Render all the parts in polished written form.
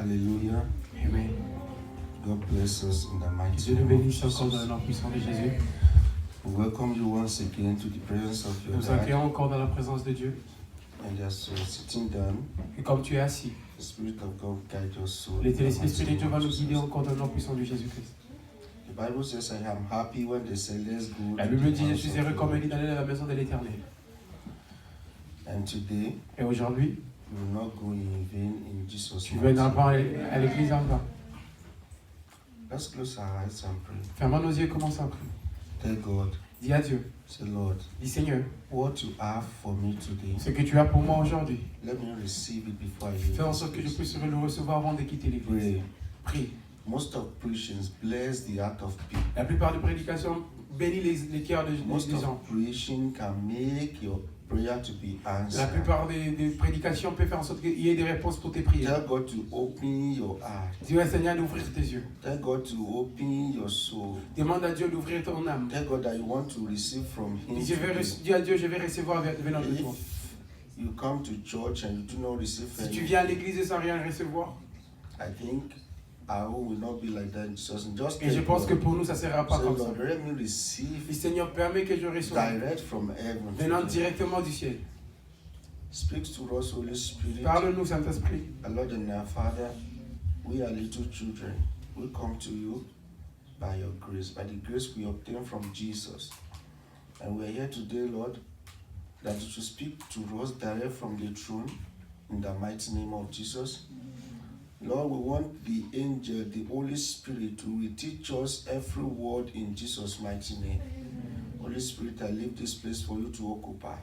Hallelujah. Amen. God bless us in the mighty Dieu nous name of bénisse encore dans le Jesus. nom puissant de Jésus. We welcome you once again to the presence of your Nous dad. accueillons encore dans la présence de Dieu. And as you're sitting down, Et comme tu es assis, the Spirit of God guide your soul. in the l'Esprit mighty de Dieu name va of nous Jesus. guider encore dans le nom puissant de Jésus-Christ. The Bible says, I am happy when they say, let's go La to Bible the dit, je house suis of heureux the comme Lord. Élie d'aller à la maison de l'Éternel. And today, Et aujourd'hui, we will not go in vain in Jesus' tu mighty viendras pas name. à l'église en bas. Let's close our eyes and pray. Ferme nos yeux et commence à prier. Tell God, Dis à Dieu, say, Lord, dis Seigneur, what you have for me today, ce que tu as pour moi aujourd'hui, let me receive it before I leave. fais en sorte que je puisse le recevoir avant de quitter l'église. Pray. Prie. Most of preachings bless the heart of people. La plupart des prédications bénissent les cœurs des Most gens. of preaching can make your prayer to be La answered. plupart des prédications peuvent faire en sorte qu'il y ait des réponses pour tes prières. Tell God to open your heart. Dis au Seigneur d'ouvrir tes yeux. Tell God to open your soul. Demande à Dieu d'ouvrir ton âme. Tell God that you want to receive from Him. Dis à Dieu, je vais recevoir venant de toi. If you come to church and you do not receive Si tu anything, viens à l'église sans rien recevoir, I think our own will not be like that. Just et je tell pense que God, pour nous, ça ne sera pas say, comme ça. Lord, let me receive Le Seigneur permet que je reçoive direct from heaven. venant today. directement du ciel. Speak to us, Holy Spirit. Parle-nous, Saint-Esprit. Our Lord and our Father, we are little children. We come to you by your grace, by the grace we obtain from Jesus. And we are here today, Lord, that you should speak to us direct from the throne in the mighty name of Jesus. Lord, we want the angel, the Holy Spirit, to teach us every word in Jesus' mighty name. Holy Spirit, I leave this place for you to occupy.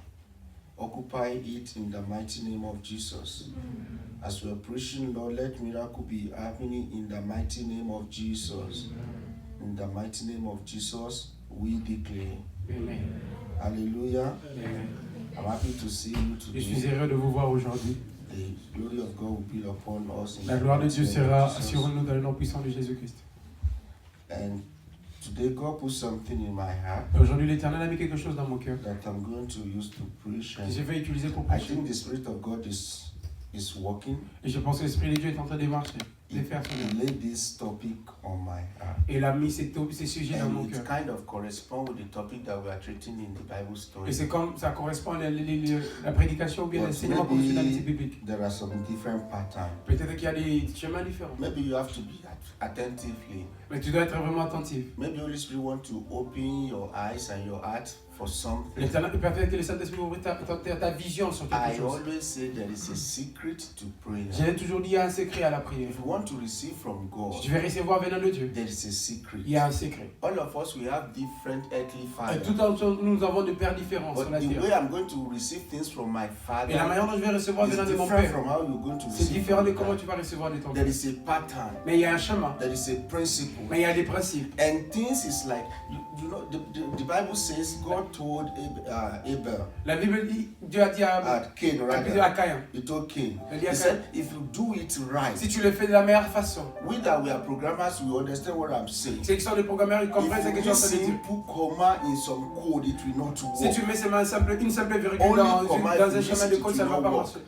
Occupy it in the mighty name of Jesus. As we are preaching, Lord, let miracle be happening in the mighty name of Jesus. In the mighty name of Jesus, we declare. Amen. Hallelujah. Amen. I'm happy to see you Je suis today. heureux de vous voir aujourd'hui. The glory of God will be upon us. In La the gloire de mighty Dieu name sera of Jesus. sur nous dans le nom puissant de Jésus-Christ. And today, God put something in my heart Et aujourd'hui, l'Éternel a mis quelque chose dans mon cœur that I'm going to use to preach. que je And vais utiliser pour I prêcher. think the Spirit of God is working. Et je pense que l'Esprit de Dieu est en train de marcher, de He faire son œuvre. laid this topic on my heart. Et il a mis ces sujets dans mon And it cœur. kind of corresponds with the topic that we are treating in the Bible story. Et c'est comme ça correspond à la prédication ou bien l'enseignement qu'on fait dans les bibliques. There are some different patterns. Peut-être qu'il y a des chemins différents. Maybe you have to be attentively. Mais tu dois être vraiment attentif. Maybe Holy Spirit want to open your eyes and your heart for something. L'Éternel, peut-être que le Saint-Esprit ouvre ta vision sur quelque I chose. always say there is a secret to prayer. J'ai toujours dit il y a un secret à la prière. If you want to receive from God, Si tu veux recevoir venant de Dieu, there is a secret. il y a un secret. All of us, we have different earthly Et fathers. tout ensemble, nous avons de pères différents sur But la the terre. way I'm going to receive things from my Et la father manière dont je vais recevoir is venant de mon different père, from how you're going to c'est receive différent de from comment God. tu vas recevoir de ton There père. is a pattern. Mais il y a un chemin, There is a principle. mais il y a des principes. And things is like, you know, the Bible says God told Abel, La Bible dit, Dieu a dit à Cain, à Caïn, he told Cain, Il dit à he Cain, said, if you do it right, si tu le fais de la meilleure façon, we that we are programmers, we understand what I'm saying. ceux qui sont des programmeurs, ils comprennent ce que If tu you es en train de dire. simple comma in some code, it will not Si work. tu mets seulement une simple virgule Only dans comma, un if you chemin miss de it, code, it ça ne will va pas not work. marcher.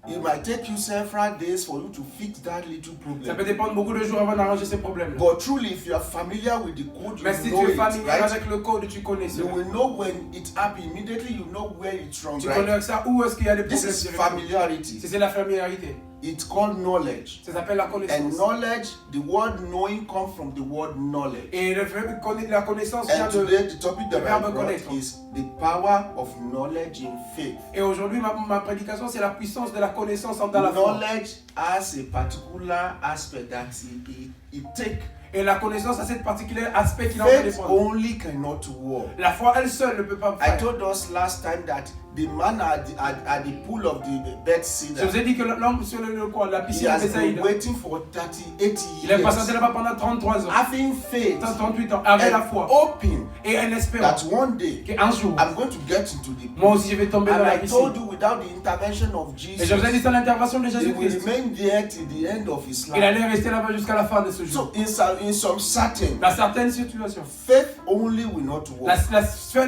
It might take you several days for you to fix that little Ça problem. peut dépendre beaucoup de jours avant d'arranger ces problèmes. But truly, if you are familiar with the code, Mais si you tu know es it, familier right? avec le code, tu connais You cela. will know when it happens. Immediately, you know where it's wrong, Tu right? connais ça, où est-ce qu'il y a des This problèmes is directement. familiarity. C'est la familiarité. It's called knowledge. Ça s'appelle la And connaissance. knowledge, the word knowing comes from the word knowledge. Et la connaissance vient And de... today, the topic that le I verbe brought connaître. is the power of knowledge in faith. Et aujourd'hui, ma prédication, c'est la puissance de la connaissance dans la foi. Knowledge has a particular aspect that it takes. Et la connaissance a cet particulier aspect qui en fait Faith dépendre. only cannot work. La foi, elle seule, ne peut pas I faire. told us last time that the man at the pool of the Je Bethesda, vous ai dit que l'homme sur la he piscine de has been Bethsaïda, waiting for 38 il est patienté years, là-bas pendant 33 ans, having faith 38 ans, avec la and foi hoping et un espérant that one day qu'un jour, I'm going to get into the moi pool. aussi je vais tomber dans And la I told piscine. you, without the intervention of Et je vous ai dit Jesus, sans l'intervention de he will Jésus-Christ, remain there till the end of his il life. allait rester là-bas jusqu'à la fin de ce jour. So in some certain, Dans certaines situations, faith only will not work.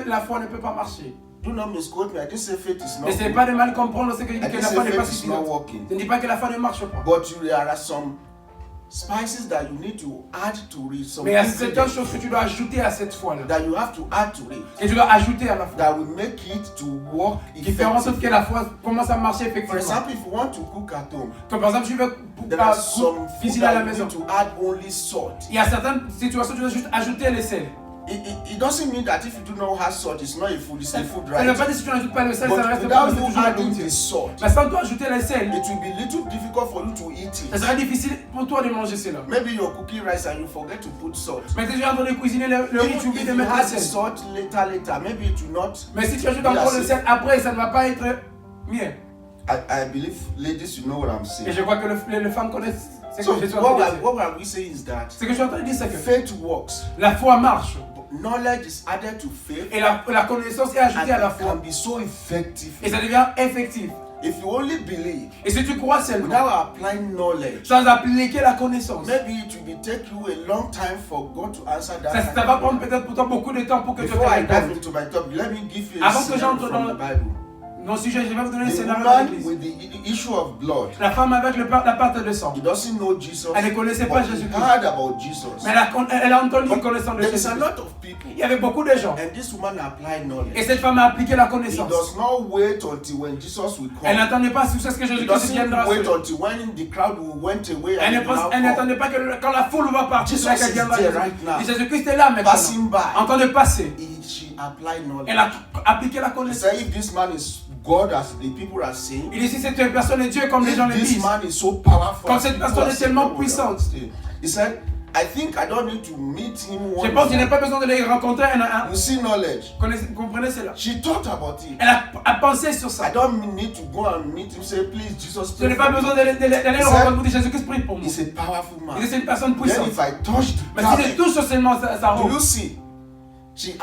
la foi ne peut pas marcher. do not misquote me. I didn't say faith is not N'essayez good. pas de mal comprendre ce que je dis I que didn't la say foi n'est pas faith is not suffisante. working. Je ne dis pas que la foi ne marche pas. But there are some spices that you need to add to it. Some Mais il y a certaines ingredients choses que tu dois ajouter à cette foi-là. that you have to add to it Que tu dois ajouter à la foi. that will make it to work Qui fait en sorte que effectively. la foi commence à marcher For effectivement. example, if you want to cook at home, Comme par exemple, tu veux there are some food cuisiner à la that you maison. need to add only salt. Il y a certaines situations où tu dois juste ajouter le sel. It doesn't mean that if you do not have salt, it's not a food, it's a food, Ça ne veut right? pas dire que si tu n'ajoutes pas le sel, ça But reste pas, without mais c'est you toujours la adding nourriture. the salt, Mais sans toi ajouter le sel, it will be little difficult for you to eat ça it. sera difficile pour toi de manger cela. Maybe you're cooking rice and you forget to put salt. Mais si tu es en train de cuisiner le riz, tu Even oublies if de you mettre le add the sel. salt later, maybe it will not. Mais si tu ajoutes encore le sel après, ça ne va pas être mieux. I believe, ladies, you know what I'm Et saying. je crois que les femmes connaissent ce que So je suis en train de dire. what are we saying is that Ce que je suis en train de dire, c'est que faith works. la foi marche. Knowledge is added to faith Et la connaissance est and ajoutée à la it foi. can be so effective. Et ça devient effectif. If you only believe Et si tu crois seulement, without applying knowledge, sans appliquer la connaissance, maybe it will take you a long time for God to answer that. ça va prendre peut-être pour toi beaucoup de temps pour que tu te Before I dive répondes. into my topic, let me give you a Avant que scenario j'entre from dans- the Bible. Mon sujet, je vais vous donner le The scénario de woman l'église. with the issue of blood, La femme avec la pâte de sang. he doesn't know Jesus, Elle ne connaissait pas but he Jésus-Christ. heard about Jesus. Mais elle a entendu une connaissance de There is a Jésus. lot of people, Il y avait beaucoup de gens. and this woman applied Et knowledge. cette femme a appliqué la He connaissance. does not wait until when Jesus will Elle come. n'attendait pas jusqu'à ce que He Jésus-Christ doesn't viendra. wait until when the crowd went away and Elle he now come. n'attendait pas que quand la foule va partir, Jesus là, qu'elle is viendra. there right now. Et Jésus-Christ est là maintenant. Passing by, En train de passer. she applied knowledge. Elle a appliqué la He connaissance. said, if this man is God, as the people are saying, Il dit si cette personne est Dieu comme les gens le if this disent. man is so powerful, Comme as cette people personne are est saying, tellement people will puissante. understand. He said, I think I don't need to meet him Je one pense qu'il on n'a pas besoin de les rencontrer un à un. You see knowledge. Comprenez cela. She thought about it. Elle a pensé sur I ça. don't need to go and meet him. Say, please, Jesus. Je n'ai Pray pas for me. besoin d'aller le rencontrer pour dire Jésus-Christ prie pour moi. He's a powerful Il man. est une personne Then puissante. if I touch the Mais si je garment, touche seulement sa do robe, you see? She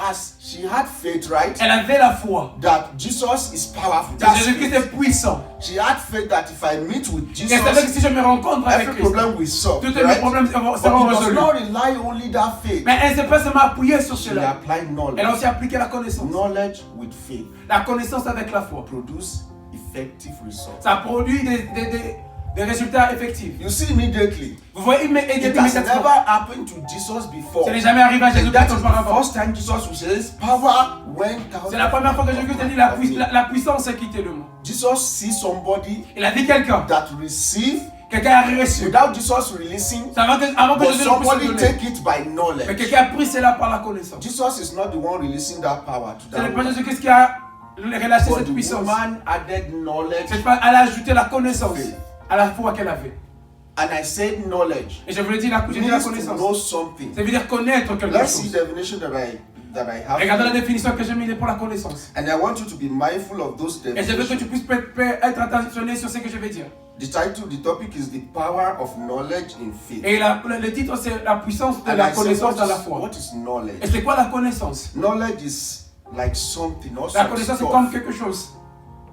had faith, right? elle avait la foi. That Jesus is powerful. Que That's Jésus-Christ faith. est puissant. She had faith that if I meet with Et elle savait que Jesus, si je me rencontre avec every Christ, problem will solve. tous mes Right? problèmes But seront it does résolus. not rely only that faith. Mais elle ne s'est pas seulement appuyée sur She cela. applied Elle a knowledge. aussi appliqué la connaissance. Knowledge with faith La connaissance avec la foi. produce effective results. Ça produit des résultats effectifs. You see immediately. Vous voyez It has immédiatement. never happened to Jesus before. Ça n'est jamais arrivé à And Jésus-Christ that is the auparavant. first time Jesus says power went out. C'est la première fois que Jésus-Christ a dit la puissance a quitté le monde. Jesus sees somebody Il a dit quelqu'un. that receive Quelqu'un a reçu. without Jesus releasing, C'est avant que but Jésus ne puisse somebody le donner. take it by Mais knowledge. quelqu'un a pris cela par la connaissance. Jesus is not the one releasing that power to Ce that n'est pas woman. Jésus-Christ qui a relâché But cette the puissance. woman added knowledge, Cette femme, elle a ajouté la connaissance à la foi qu'elle avait. and I said knowledge. Et je vous le dis, j'ai It dit la means to know connaissance. something. Ça veut dire connaître quelque Let's see chose. the definition that I have. Regardez la définition que j'ai mise pour la connaissance. And I want you to be mindful of those Et je veux que tu definitions. puisses être attentionné sur ce que je vais dire. The topic is the power of knowledge in faith. Et le titre, c'est la puissance de And la I say, connaissance dans la foi. what is knowledge? Et c'est quoi la connaissance? Knowledge is like something or La some connaissance, c'est comme stuff, quelque chose.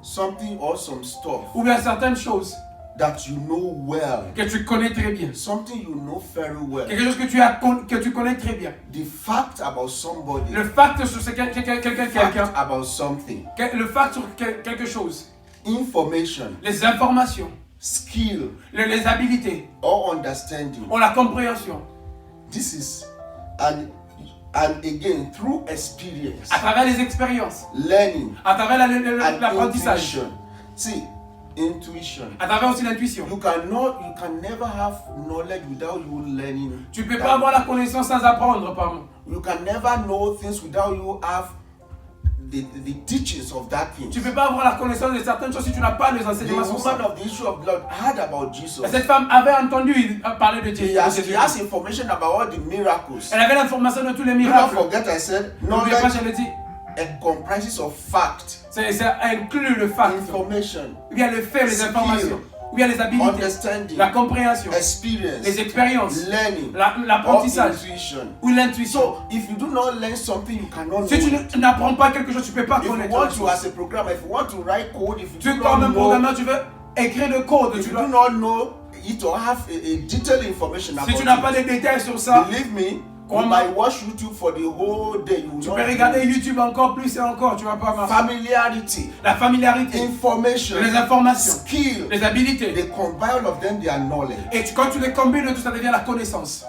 something or some stuff Ou bien certaines choses that you know well, que tu connais très bien. something you know very well. Quelque chose que tu connais très bien. The fact about somebody, Le fact sur quelqu'un, fact about something, le fact sur quelque chose. information, Les informations, skill, les habilités, or understanding. ou la compréhension. This is, and again, through experience, À travers les expériences, learning, à travers and l'apprentissage, intuition. See, intuition. à travers aussi l'intuition. You can never have knowledge without you learning. Tu ne peux pas avoir la connaissance sans apprendre, pardon. You can never know things without you have the teachings of that thing. Tu ne peux pas avoir la connaissance de certaines choses si tu n'as pas les The enseignements sur ça. woman of the issue of blood heard about Jesus. Et cette femme avait entendu parler de He Jésus. has information about all the miracles. Elle avait l'information de tous les Do not miracles. forget I said N'oubliez pas, knowledge je l'ai dit, comprises of fact, ça inclut le fact, information, ou bien le fait, les skill, informations, ou bien les habilités, understanding, la compréhension, experience, les expériences, learning, or l'apprentissage intuition. ou l'intuition. So if you do not learn something, you cannot Si know tu it. n'apprends pas quelque chose, tu ne peux pas If you connaître. want la to, chose. as a programmer, if you want to write code, if Tu you es do comme un not know, programmeur, tu veux écrire le code. if Tu you dois- do not know it or have a detailed information Si about tu n'as pas it, de détails sur ça, believe me, You might watch YouTube for the whole day. You Tu peux regarder YouTube encore plus et encore, tu vas pas marcher. Familiarity, La familiarité, information, les informations, skill, les habilités. they combine all of them, their knowledge. Et quand tu les combines, tout ça devient la connaissance.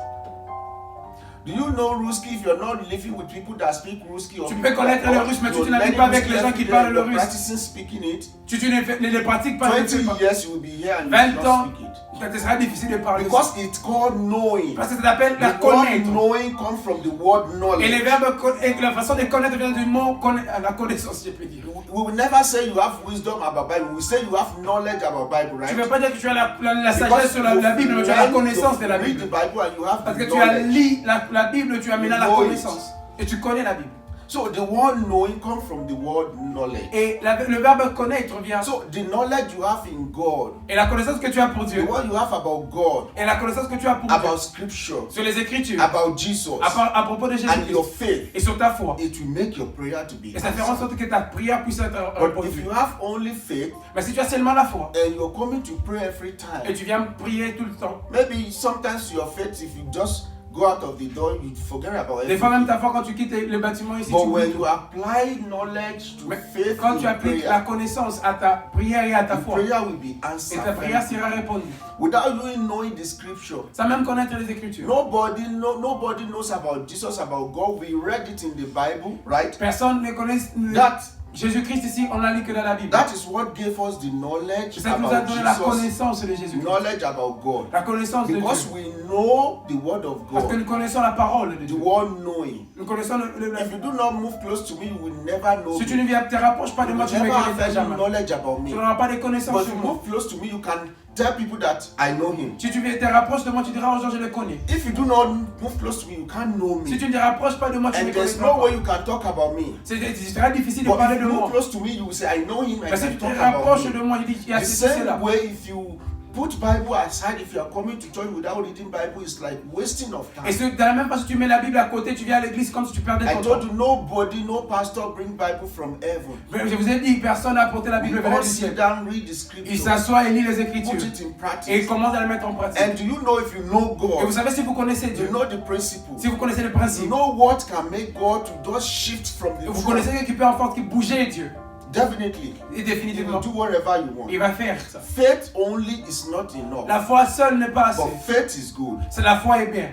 Do you know Ruski? If you're not living with people that speak Ruski, or Tu peux connaître le russe, mais tu n'habites pas avec les gens qui parlent le russe. Practicing speaking it. Tu ne les pratiques pas. 20 years you will be here and you 20 will ans, not speak it. ça sera difficile de parler. Because it's called knowing. Parce que ça s'appelle la The word connaître. knowing comes from the word Et knowledge. les verbes et la façon de connaître vient du mot la connaissance, je peux dire. We will never say you have wisdom about Bible. We say you have knowledge about Bible, Tu ne right? veux pas dire que tu as la sagesse sur la Bible, mais tu as la connaissance de la read the Bible. Bible and you have Parce the que tu as knowledge. lu la Bible, tu as maintenant la know it. connaissance. Et tu connais la Bible. So the word knowing comes from the word knowledge. Et le verbe connaître vient. So the knowledge you have in God, Et la connaissance que tu as pour the Dieu. one you have about God, Et la connaissance que tu as pour Dieu. about Scripture, Sur les Écritures. about Jesus, À propos de and your Jésus-Christ. faith, Et sur ta foi. it will make your prayer to be Et ça fait en answered. sorte que ta prière puisse être But if répondue. you have only faith Mais si tu as seulement la foi. and you're coming to pray every Et time, tu viens prier tout le temps. maybe sometimes your faith, if you just go out of the door, you forget about Des fois même everything. ta foi quand tu quittes le bâtiment ici, But tu when oublies. you apply knowledge to Mais faith quand tu in appliques prayer, la connaissance à ta prière et à ta the foi, prayer will be et answered. ta prière sera répondue. Without you knowing the Scripture, Sans même connaître les Écritures. nobody knows about Jesus, about God. We read it in the Bible, right? Personne ne connaît That Jésus-Christ ici, on l'a lu que dans la Bible. that is what gave us the knowledge C'est ça qui nous a about donné la Jesus, connaissance de Jésus-Christ. knowledge about God. La connaissance de Because Dieu. we know the word of Parce que God, nous connaissons la parole de the Dieu. word knowing. Nous connaissons If you do not move close to me, you will never know Si tu me. ne te rapproches pas de You moi, will tu ne me never have connaîtras any jamais. knowledge about me. Tu n'auras pas de But connaissances if sur you moi. move close to me, you can tell people that I know him. Si tu te rapproches de moi, tu diras aux gens, je le connais. If you do not move close to me, you can't know Si me. tu ne te rapproches pas de moi, tu ne And me there's connaîtras no way pas. you can talk about me. C'est très difficile de But parler if de you move moi. close to me, you will say, I know him, I Mais si can tu te talk about rapproches him. de moi, il y a The ceci, same cela. way, if you put Bible aside, if you are coming to church without reading Bible, it's like wasting of Et time. de la même façon, tu mets la Bible à côté, tu viens à l'église comme si tu perdais I ton told temps. you, nobody, no pastor bring Bible from heaven. Je vous ai dit, personne n'a apporté la We Bible venant all du sit ciel. down, read the Il scripture, s'assoit et lit les put Écritures. it in Et il practice. commence à les mettre en pratique. And do you know if you know Et vous God, savez, si vous connaissez Dieu, you know the principle. si vous connaissez les You principes, know what can make God to just shift from the vous truth. connaissez ce qui peut en sorte qu'il bouger Dieu. Definitely. Et You will définitivement, do whatever you want. il va faire ça. Faith only is not enough. La foi seule n'est pas assez. But faith is good. C'est la foi est bien.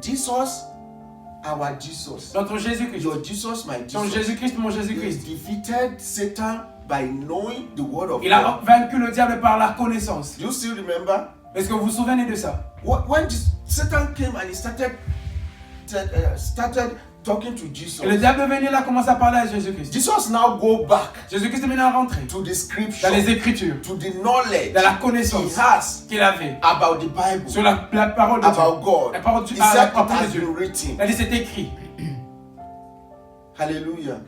Jesus, our Jesus, Notre Jésus-Christ. your Jesus, my Ton Jesus, Jésus-Christ, mon he Jésus-Christ. defeated Satan by knowing the word of Il a God. vaincu le diable par la connaissance. Do you still remember? Est-ce que vous vous souvenez de ça? When Satan came and he started talking to Jesus, Et le diable est venu là, commence à parler à Jésus-Christ. Jesus now go back Jésus-Christ est maintenant rentré to the dans scripture, les Écritures, to the knowledge dans la he connaissance has qu'il avait about the Bible, sur la parole de Dieu. about God. La parole de He Dieu. said La it parole has de Dieu. been written. Il a dit c'est écrit. Hallelujah.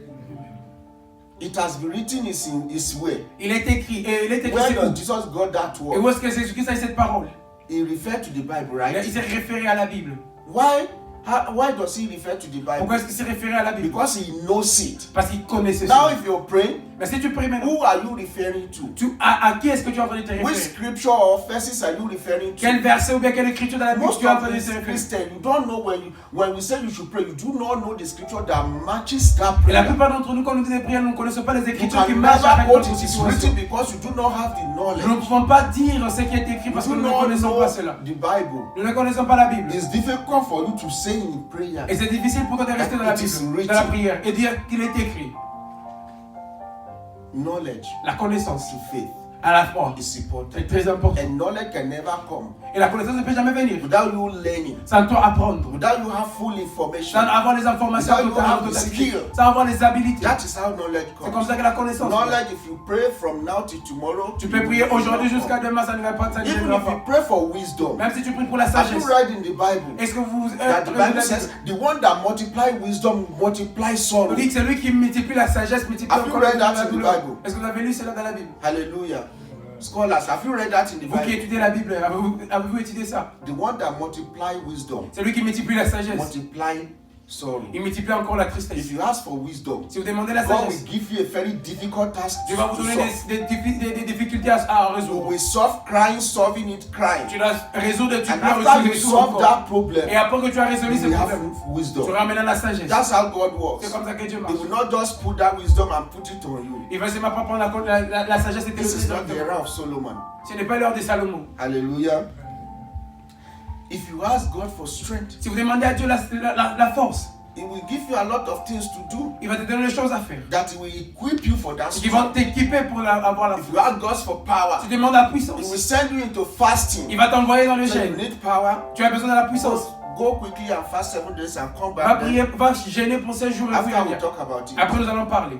It has been written is in his way. Il est écrit. Et il est écrit. Where c'est does où? Jesus got that Et où word? est-ce que Jésus-Christ a eu cette parole? He referred to the Bible, right? Il s'est référé à la Bible. Why does he refer to the Bible? Pourquoi est-ce qu'il s'est référé à la Bible? Because he knows it. Parce qu'il connaissait Now, ça. if you're praying, Mais si tu pries maintenant, who are you referring to? à qui est-ce que tu es en train de te Which référer? scripture or verses are you referring Quel to? verset ou bien quelle écriture dans la Bible Most tu es en of train de te these référer? Christians, you don't know when we say you should pray, you do not know the scripture that matches that Et la prayer. plupart d'entre nous, quand nous disons prière, nous ne connaissons pas les You écritures qui can marchent never avec quote notre it is situation. written because you do not have the Nous ne knowledge. pouvons pas dire ce qui est écrit You parce que do nous ne not connaissons pas know cela. the Bible. Nous ne connaissons pas la Bible. It's difficult for you to say in prayer. Et c'est difficile pour toi de rester dans la It is Bible, written. dans la prière, et dire qu'il est écrit. Knowledge La connaissance to faith à la foi is est important. très important. And knowledge can never come Et la connaissance ne peut jamais venir without you learning, sans toi apprendre, without you have full information. sans avoir les informations Without you totales, have the skill. sans avoir les habilités. That is how knowledge C'est comme comes. ça que la connaissance vient. Knowledge, if you pray from now till tomorrow, Tu peux prier aujourd'hui jusqu'à demain, ça ne va pas, ça ne even viendra if you pas. pray for wisdom, Même si tu pries pour la have you sagesse, read in the Bible est-ce que vous that the Bible says the one that multiply wisdom multiply on sorrow? dit que c'est lui qui multiplie la sagesse, multiplie Have you encore read that la in the Bible. Bible? Est-ce que vous avez lu cela dans la Bible? Hallelujah. Scholars, have you read that in the Vous qui Bible? étudiez la Bible, avez-vous étudié ça? The one that multiply wisdom C'est lui qui multiplie la sagesse, multiply sorrow. Il multiplie encore la If tristesse. you ask for wisdom, Si vous demandez la God sagesse, will give you a very difficult task Dieu va vous to donner solve. des difficultés à You résoudre. will solve crying, solving it, crying. Tu dois résoudre, tu And peux after you résoudre solve encore. that problem, Et après que tu as résolu ce you will have problème, tu wisdom. ramènes la sagesse. That's how God works. C'est comme ça que Dieu He marche. will not just put that wisdom and put it on you. Il va seulement pas prendre la sagesse et te This le is not the donner. era of Solomon. Ce n'est pas l'heure de Salomon. Hallelujah. If you ask God for strength, Si vous demandez à Dieu la force, He will give you a lot of things to do il va te donner des choses à faire. that He will equip you for that Qui vont strength. t'équiper pour avoir la If you force. ask God for power, Tu demandes la He will puissance. send you into fasting. Il va t'envoyer dans le So you jeûne. need power. Tu as besoin de la puissance. Go quickly and fast 7 days and come Va back. prier, va jeûner pour 7 jours et After we revenir. talk about it. Après, nous allons parler.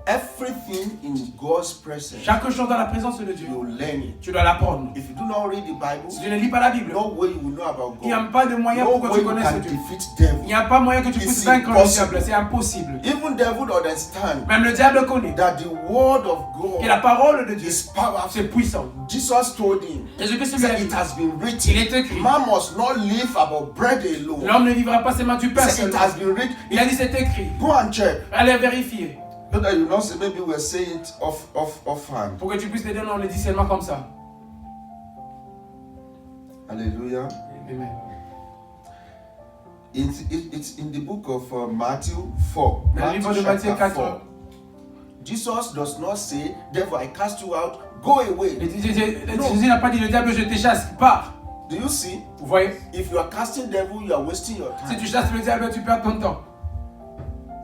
Everything in God's presence, Chaque chose dans la présence de Dieu, you learn it. tu dois l'apprendre. If you do not read the Bible, Si tu ne lis pas la Bible, no way you will know about il n'y a God. pas de moyen No pour que way tu you connaisses can Dieu. defeat Il devil. n'y a pas moyen que tu puisses It's vaincre le impossible. diable. C'est impossible. Even devil understand Même le diable connaît that the word of que la God parole de Dieu, is powerful. c'est puissant. Jesus told him, Jésus-Christ he lui a said, dit, it has been il written, est écrit, man must not live about bread alone. l'homme ne vivra pas seulement du He pain said, it seulement. has been written. Il a dit c'est écrit. Go and check. Allez vérifier. So that you know, say maybe we're saying it offhand. Pour que tu puisses t'aider, on le dit seulement comme ça. Hallelujah. Amen. It's in the book of Matthew 4. Dans le livre de Matthieu 4, Jesus does not say, therefore I cast you out, go away. Jésus n'a pas dit le diable je te chasse, pars. Do you see? Vous voyez? If you are casting devil, you are wasting your Si time. tu chasses le diable, tu perds ton temps.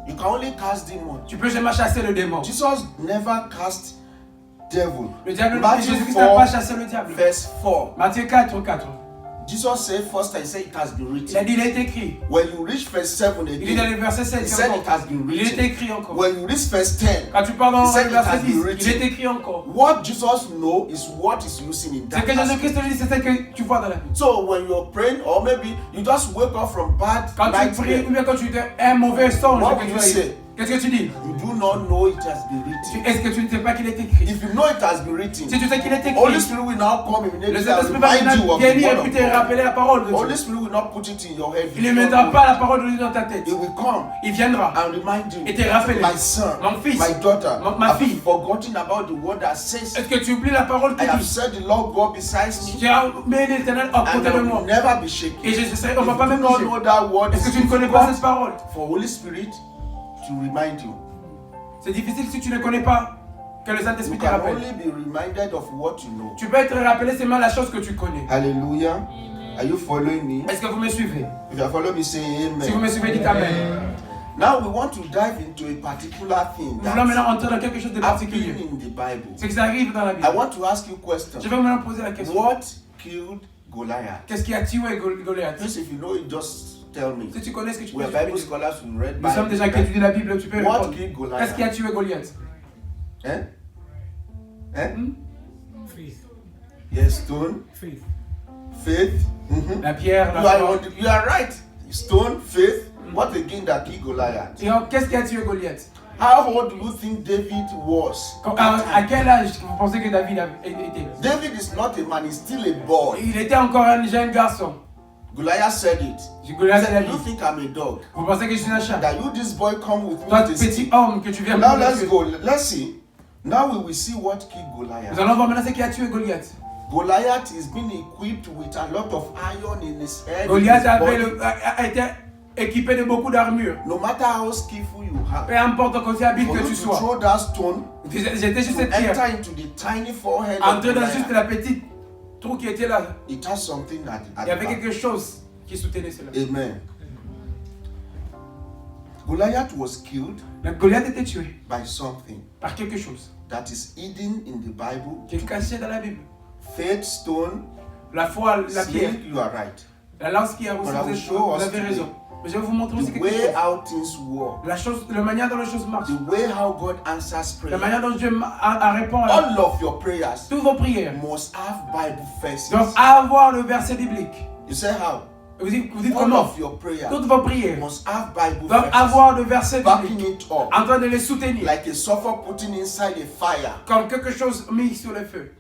You can only cast demon. Tu peux jamais chasser le démon. Jesus never cast devil. Le diable, Matthieu Jésus-Christ n'a pas 4, chassé le diable. verse 4. Matthieu 4, 4. Jesus said first, he said it has been Il a written. dit, il est écrit. When you reach verse 7 Il est dans again, le verset 7. he said it has been Il est written. écrit encore. When you reach verse 10, Quand tu parles dans He said le it verset has been 10, written. il est écrit encore. what Jesus knows is what is using in Ce that que passage. Jésus-Christ te dit, c'est ce que tu vois dans la Bible. So when you're praying, or maybe you just wake up from bad Quand tu pries, ou nightmare, bien quand tu as un mauvais songe, What que will tu you as say? eu, qu'est-ce que tu dis? you do not know it has been written. Est-ce que tu ne sais pas qu'il est écrit? If you know it has been written, Si tu sais qu'il est Holy écrit, Spirit will now come le immediately and Saint-Esprit va remind you of the venir et word puis of te God. rappeler la parole de Holy Dieu. Spirit will not put it in your head. Il ne mettra pas la parole de Dieu dans ta tête. It will come Il viendra and remind you, et te rappeler. my son, Mon fils, my daughter, ma have you fille. forgotten about the word that says, Est-ce que tu oublies la parole I qui have dit? set the Lord God beside me, Tu as mis l'Éternel à and côté de I moi. will never be shaken. Et on ne va If pas you même do not bouger. know that word, Est-ce que tu ne it's connais pas cette difficult parole? for Holy Spirit to remind you. C'est difficile si tu ne connais pas que le You Saint-Esprit te can rappelle. only be reminded of what you know. Tu peux être rappelé seulement la chose que tu connais. Hallelujah. Are you following me? Est-ce que vous me suivez? If you are following me, say Si vous me amen. suivez, dites Amen. Now we want to dive into a particular thing Nous voulons that maintenant entrer dans quelque chose de happened particulier. in the Bible. C'est que ça arrive dans la I Bible. want to ask you a question. Je vais maintenant poser la question. What killed Goliath? Qu'est-ce qui a tué Goliath? Please, if you know it, just tell me. Si tu connais ce que tu peux We're dire. Bible scholars who read Nous sommes des gens qui Bible. étudient la Bible, tu peux What répondre. killed Qu'est-ce qui a Goliath? tué Goliath? Eh? Eh? Faith. Yes, stone, Faith. faith. Mhm. La pierre, You la are, foi. you are right. Stone, faith. What again that killed Goliath? Et alors, qu'est-ce qui a tué Goliath? How old do you think David was? À quel âge vous pensez que David était? David is not a man, he's still a boy. Il était encore un jeune garçon. Goliath said it. Goliath a Do you dit, think I'm a dog? vous pensez que je suis un chat? That you, this boy, come with me Toi, with a petit stick. homme, que tu viens Now me let's tuer. go. Let's see. Now we will see what killed Nous Goliath. allons voir maintenant ce qui a tué Goliath. Goliath is being equipped with a lot of iron in his head. in Goliath his avait body. a été équipé de beaucoup d'armure. No matter how skillful you have, Peu importe aussi habile for que you tu to sois. throw that stone J'étais sur to cette pierre. enter into the tiny forehead of Entrer dans juste Goliath, la petite trou qui était là. it has something at Il y avait the back. quelque chose qui soutenait cela. Amen. Goliath was killed Donc Goliath était tué by something par quelque chose that is hidden in the Bible. qui est caché dans la Bible. Faith, stone, La foi, la pierre, snake, you are right. la lance qui a reçu, But I will vous show us avez raison. Mais je vais vous montrer aussi The quelque chose. way how things work, La manière dont les choses marchent. the way how God answers La prayer. manière dont Dieu répond à All of your prayers toutes vos prières. must have Bible verses. Donc avoir le verset biblique. You say how? Vous dites All comment? of your prayers Toutes vos prières must have Bible doivent verses avoir le verset backing biblique it up, en train de les soutenir. like a sulfur putting inside a fire. Comme quelque chose mis sur le feu.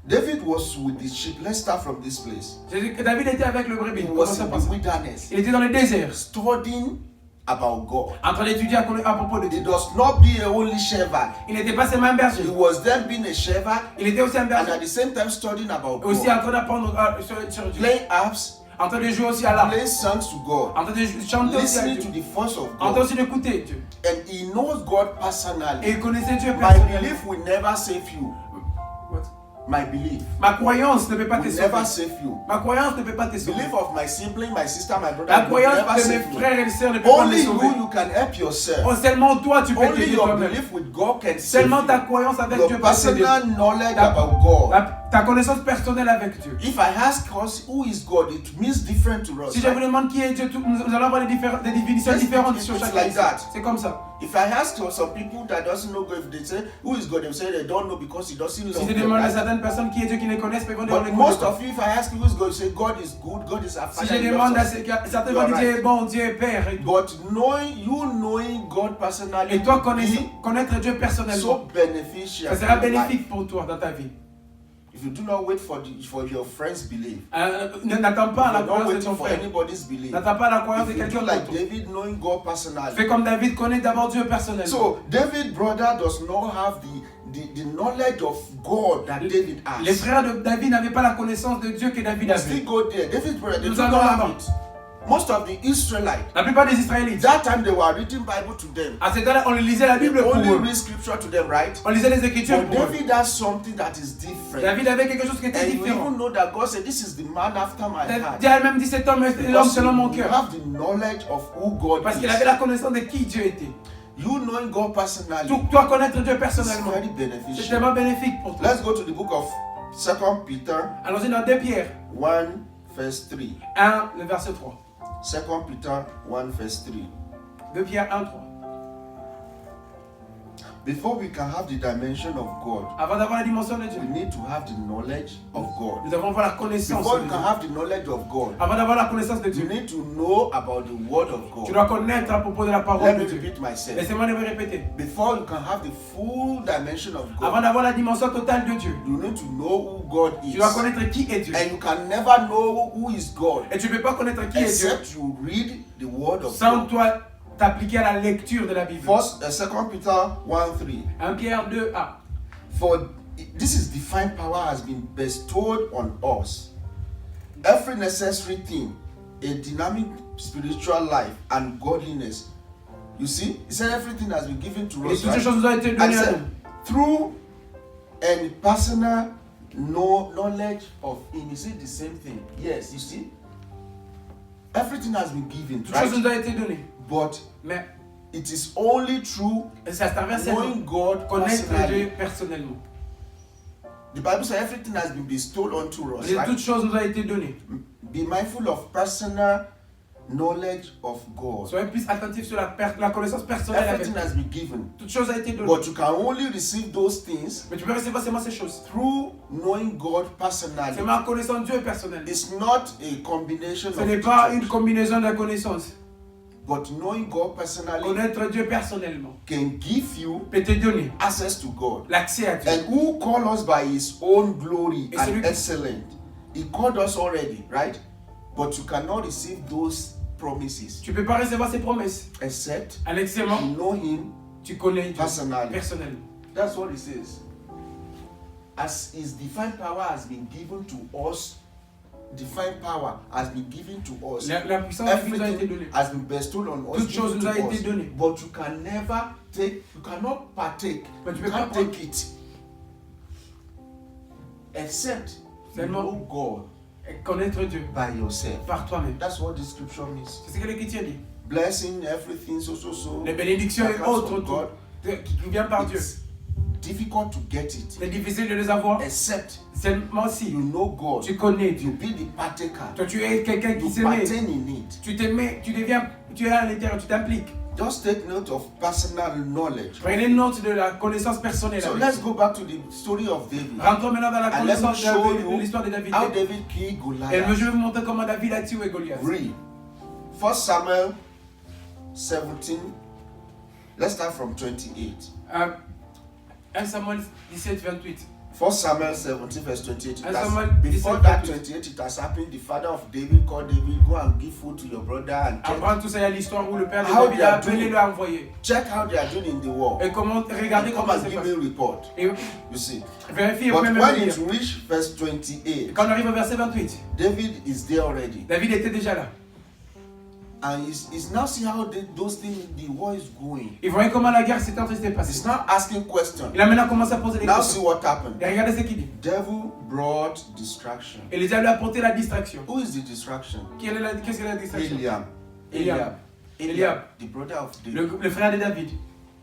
David was with the sheep. Let's start from this place. David était avec le brebis. He was in the wilderness, Il était dans le désert, studying about God. en train d'étudier à propos de He Dieu. does not be a only shepherd. Il n'était pas seulement un berger. He was then being a shepherd Il était aussi un and berger. at the same time studying about Aussi God. en train d'apprendre sur Dieu. Playing harps, En train de jouer aussi à l'art. playing songs to God, En train de chanter aussi à listening Dieu. to the voice of En train God. aussi d'écouter Dieu. And he knows God Et personally. il connaissait Dieu My personnellement. belief will never save you. What? My belief Ma croyance ne peut pas te will never sauver. save you. Ma croyance ne peut pas te sauver. Belief of my sibling, my sister, my brother La will croyance never de mes save you. frères et sœurs ne peut pas Only te you, sauver. you can help yourself. Oh, seulement toi, tu peux Only t'aider your toi-même. belief with God can save Seulement ta you. croyance avec Your Dieu peut t'aider. personal knowledge about God. Ta connaissance personnelle avec Dieu. If I ask us who is God, it means different to us. Si je vous Right? demande qui est Dieu, nous allons avoir des définitions Yes, différentes it's sur chaque like personne. that. C'est comme ça. If I ask some people that doesn't know God, if they say who is God, they say they don't know because he doesn't Si love je them. demande à Right? certaines personnes qui est Dieu qui les connaissent, mais ils vont dire on But les most connaît pas. of you, if I ask you who is God, you say God is good, God is our Si Father. je he demande loves à us. certains You are vont dire right. bon, Dieu est Père et tout. But knowing God personally Et toi, will connaître Dieu be personnellement, so beneficial. ça sera in your life. bénéfique pour toi dans ta vie. If you do not wait for your friends' belief, N'attends pas la you're not croyance de waiting ton for frère. anybody's belief. N'attends pas la croyance de If you quelqu'un do like d'autre. David, knowing God personally. Fais comme David, connaît d'abord Dieu personnellement. So David brother does not have the knowledge of God that David Les has. frères de David n'avaient pas la connaissance de Dieu que David Let's still avait. go there. David's brother, they Nous do not allons have là-bas. it. Most of the Israelites, La plupart des Israélites, that time they were reading Bible to them. à ce temps-là, on lisait la They Bible pour only eux. read scripture to them, right? On lisait les Écritures But pour eux. David has something that is different. David avait quelque chose qui était And you différent. even know that God said, this is the man after my heart. Dieu a même dit cet homme est l'homme Because selon mon you cœur. have the knowledge of who God Parce qu'il is. avait la connaissance de qui Dieu était. You knowing God personally Toi connaître Dieu is personnellement, very c'est beneficial. tellement bénéfique pour toi. Let's go to the book of 2 Peter Allons-y dans 2 Pierre 1 verse 3. 1, le verset 3. 2 Peter 1 verse 3. 2 Pierre 1, 3. Before we can have the dimension of God, Avant d'avoir la dimension de Dieu, we need to have the knowledge of God. nous devons avoir la connaissance Before de you Dieu. can have the knowledge of God, Avant d'avoir la connaissance de you Dieu, need to know about the word of tu God. dois connaître à propos de la Let parole me de Dieu. repeat myself. Laissez-moi le répéter. Before you can have the full dimension of Avant God, d'avoir la dimension totale de Dieu, you need to know who God tu is. dois connaître qui est Dieu. And you can never know who is God Et tu ne peux pas connaître qui est Dieu except you read the word of sans God. toi t'appliquer à la lecture de la Bible. First, 2 Peter 1:3. 1 Pierre 2, 1. For this is divine power has been bestowed on us. Every necessary thing, a dynamic spiritual life and godliness. You see, he said everything has been given to Et us. toutes ces Right? choses nous ont été And données he à said, nous. through and personal knowledge of him. Is it the same thing? Yes, you see. Everything has been given, Toutes choses right? nous ont été données. But Mais it is only through c'est à travers seulement knowing God connaître personally. Dieu personnellement. The Bible says everything has been bestowed unto us. Et Right? toutes choses nous ont été données. Be mindful of personal knowledge of God. Soyez plus attentifs sur la connaissance personnelle avec Everything Dieu. has been given. Toutes choses ont été données. But you can only receive those things Mais tu peux recevoir seulement ces choses. through knowing God personally. Seulement en connaissant Dieu personnellement. It's not a combination Ce of n'est pas the une two. combinaison de connaissances. But knowing God personally Connaître Dieu personnellement can give you peut te donner access to God. l'accès à Dieu. And who called us by his own glory Et and celui- excellent. He called us already, right? But you cannot receive those promises Tu ne peux pas recevoir ces promesses. except Alexément, you know him tu connais Dieu personally. personnellement. That's what it says. As his divine power has been given to us, divine power has been given to us. La puissance qui nous a été donnée. Everything has been bestowed on us. Toute chose given nous a to été us. donnée. But you can never take, you cannot partake, Mais tu you peux pas can't prendre. take it except you Seulement- know God Et connaître Dieu by yourself. par toi-même. That's what this scripture means. C'est ce que l'Écriture dit. Blessing, everything, so. Les bénédictions that et comes autres from tout, God. qui viennent par Dieu. It's difficult to get it C'est difficile de les avoir. except Seulement si you know God. tu connais You Dieu. be the partaker. Toi, tu es quelqu'un qui You s'aime. partake in it. Tu t'aimes, tu deviens, tu es à l'intérieur, tu t'impliques. Just take note of personal knowledge. Prenez note de la connaissance personnelle. So avec let's Dieu. go back to the story of David. Rentrons maintenant dans la And let me connaissance show de you l'histoire de David. how David killed Et je Goliath. vais vous montrer comment David a tué Goliath. Read 1 Samuel 17. Let's start from 28. 1 Samuel 17, 28. 1 Samuel 17 verse 28. Un Samuel Before 17, that 28, it has happened. The father of David called David, go and give food to your brother and check, Avant tout ça, il y a l'histoire où le père de How David they a are appelé, doing. lui a envoyé. check how they are doing in the war. Et comment, regardez And come comment and c'est give passé. me a report. Et You see. vérifiez But vous-même when le it lire. reached verse 28, Quand on arrive au verset 28, David is there already. David était déjà là. And he's now see how those things, the war is going. Il voyait comment la guerre s'était en train de se He's passer. now asking questions. Il a maintenant commencé à poser des Now see questions. what happened. Et regardez ce qu'il dit. Devil brought distraction. Et les diables lui a apporté la distraction. Who is the distraction? Qu'est-ce que la distraction? Eliab. Eliab. The brother of David. Le frère de David.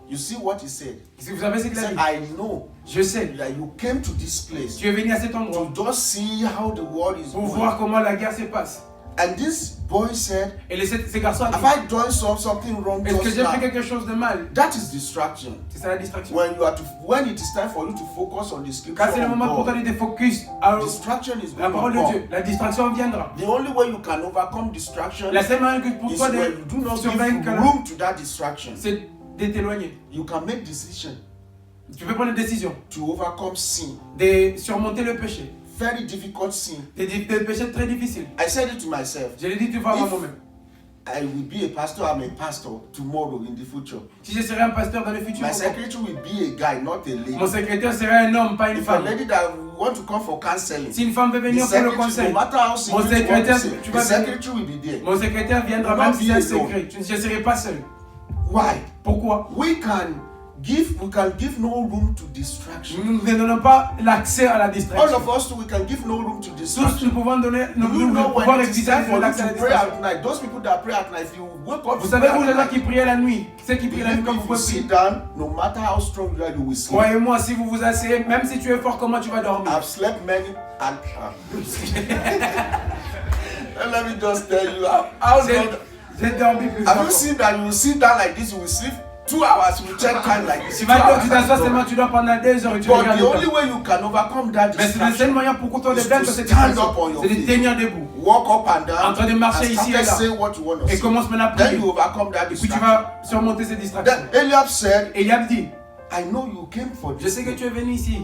You see what he said? Si vous savez ce He qu'il a said, dit. I know Je sais. that you came to this place Tu es venu à cet endroit to just see how the world is pour going. voir comment la guerre se passe. And this boy said, Et ces garçons ont dit, have I done something wrong est-ce que just j'ai fait now? quelque chose de mal? That is distraction. C'est ça la distraction. When it is time for you to focus on the scripture Quand c'est le of moment pour toi God, de te focus à distraction is la going parole to de come. Dieu, la distraction viendra. The only way you can overcome distraction La seule manière que pour is toi when you do de not give survaincre, room to that distraction. c'est de t'éloigner. You can make decision Tu peux prendre des décisions, to overcome sin. de surmonter le péché. Very difficult sin. Des péchés très difficiles. I said it to myself. Je l'ai dit, tu vas voir moi-même. I will be a pastor. I'm a pastor tomorrow in the future. Si je serais un pasteur dans le futur, My secretary will be a guy, not a lady. mon secrétaire serait un homme, pas une If a femme. lady that want to come for counseling, Si une femme veut the venir pour le secretary, conseil, no matter how mon secret you want to secrétaire, say, tu the vas venir. secretary will be there. Mon secrétaire viendra You même will si not c'est be un alone. secret. Je ne serai pas seul. Why? Pourquoi? We can give no room to distraction. Nous ne donnons pas l'accès à la All distraction. of us too, we can give no room to Tous distraction. nous pouvons donner, nous You know pouvons when it is éviter time for you l'accès à la to pray distraction. at night, those people that pray at night, if you wake up Vous to savez, pray vous at les gens night, qui prient la nuit, ceux qui prient la nuit believe quand me, vous if you pouvez sit prier. down, no matter how strong you are, you will sleep. Croyez-moi, si vous vous asseyez, même si tu es fort, comment tu vas dormir? I've slept many and let me just tell you how long. J'ai dormi plusieurs Have you fois. seen that you will sit down like this, you will sleep 2 hours, you will check time like this. Tu 2 vas hours. tu t'assois seulement, tu dors pendant 2 heures et tu But regardes the le only temps. way you can overcome that Mais c'est le seul distraction, moyen pour toi de is vaincre to cette stand distraction. up on your C'est de feet. tenir debout. walk up and down, En train de marcher and ici et start là. say what you want to Et say. commence maintenant à Then prier. you overcome that Et puis tu distraction. vas surmonter ces distractions. Then Eliab said, Et Eliab dit, I know you came for je this. sais que tu es venu ici.